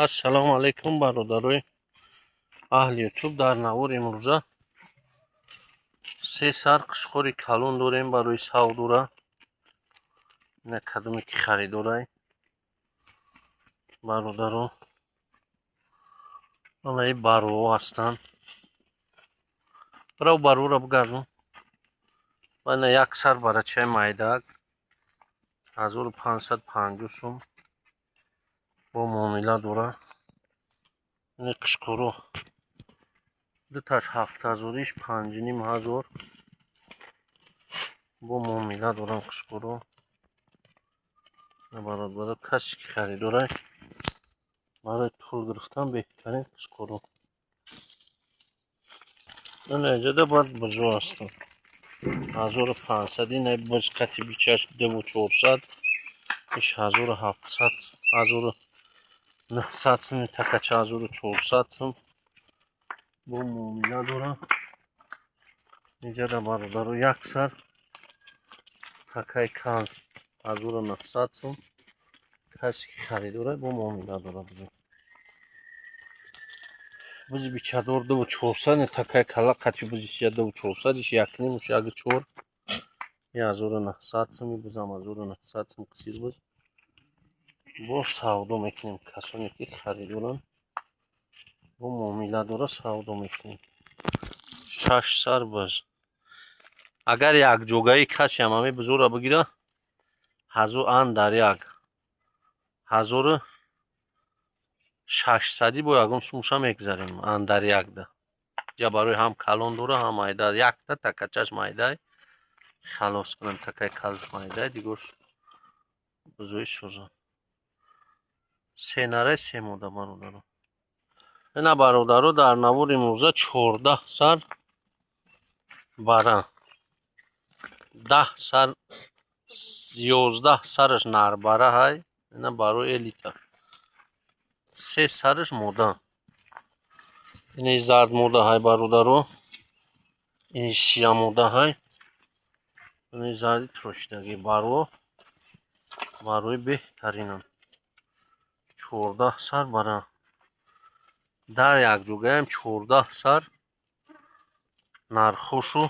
ассалому алайкум бародарои аҳли ютуб. дар навори имрӯза се сар қушхори калон дорем барои савдура. ина кадоме ки харидорай бародаро, ана и бароҳо ҳастанд. рав бароро бигардон. ва ина як сар барачаи майдак 1550 сум бо муомила дора. ини қушқоро дуташ 7000-иш 5500 бо муомила дорам. қушқоро бародаро, касе ки харидорай барои пул гирифтан беҳтарин қушқоро. ина иҷода бад бужо ҳастанд 1500. ина боз қати бичаш 2400, иш 1700, 1900 сум, такача 1400 сум бо муомила дорам. иҷода бародаро як сар такаи кал 1900 сум. касе ки харидорай бо муомила дора. бузи бичадор 2400, не такаи кала қати бузи 2400, иш якним уш яги 4 1900 суми, бузам 1900 сум қисир буз. бо савдо мекунем. касоне ки харидоранд бо муомила дора савдо мекунем. 6 сар буз. агар якҷогаи касеам ҳами бузора бигира ҳазу ан дар як 1600 бо ягон сумша мегзарем. ан дар якда ҷа барои ҳам калон дора ҳам майда. якта такачаш майдай халос кунам. такаи кал майдай дигош бузои сӯзам. се нараи се мода бародаро. ина бародаро дар навори имрӯза 14 сар бара, 10 сар 11 сараш нарбара ҳай. ина барои элита. се сараш мода. ина зард мода ҳай бародаро. ин сия мода ҳай. ина зарди трошидагӣ барои беҳтаринам. 14 сар бара. дар якҷогаям 14 сар нархошу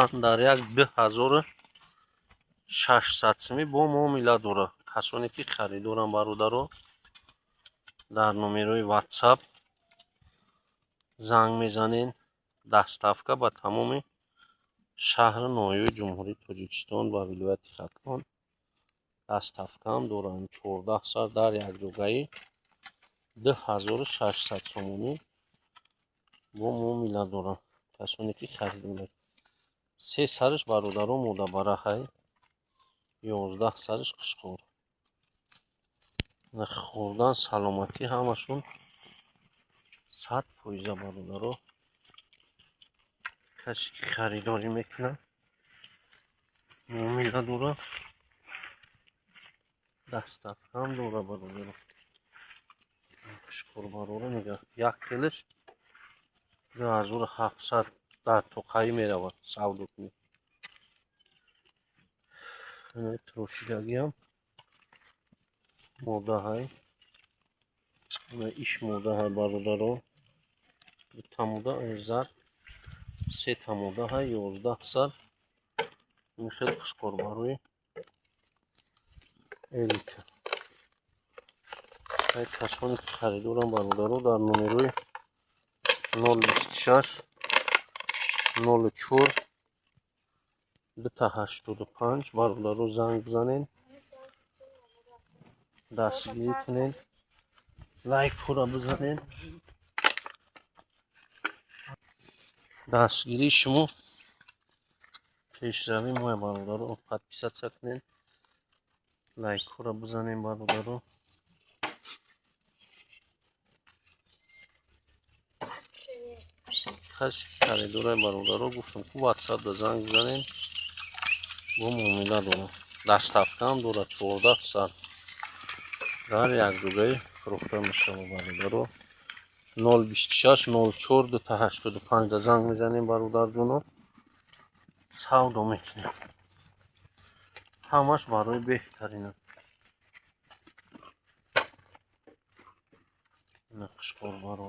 ан дар як 2600 суми бо муомила дора. касоне ки харидорам бародаро дар номерои ватсап занг мезанен. даставка ба тамоми шаҳри ноҳияи ҷумҳурии Тоҷикистон ва вилояти Хакон даставкаам дорам. 14 сар дар якҷогаи 2600 сомонӣ бо муомила дорам. касоне ки харидорад. се сараш бародаро мода бара ҳай. 11 сараш қушқор. хӯрдан саломатӣ ҳамашун 100% бародаро. касе ки харидорӣ мекунад муомила дора. даставкаам дора бародаро. қушқор бароро нигах. як келаш 2700 дар тоқаӣ меравад. савдо кунед. ина трошидагиам мода ҳай. ина иш мода ҳай бародаро. дута мода зар сета мода ҳай. 11 сар. ин хеле хушқор барои элита. ай касоне ки харидорам бародаро дар номерои 026 04 285 бародаро занг бизанен. дастгирӣ кунен. лайкҳоро бизанен. дастгирии шумо пешравии мо бародаро. подписатсия кунен. лайкҳоро бизанен бародаро. касе ки харидорай бародаро гуфтам ку ватсапда занг бизанен бо муомила дорам. даставкаам дора 14 сар дар якҷогаи фурӯхта мешавад бародаро. 026 04 285 да занг мезанем бародарҷоно. савдо мекунем. ҳамаш барои беҳтаринам. Naqsh qo'rg'or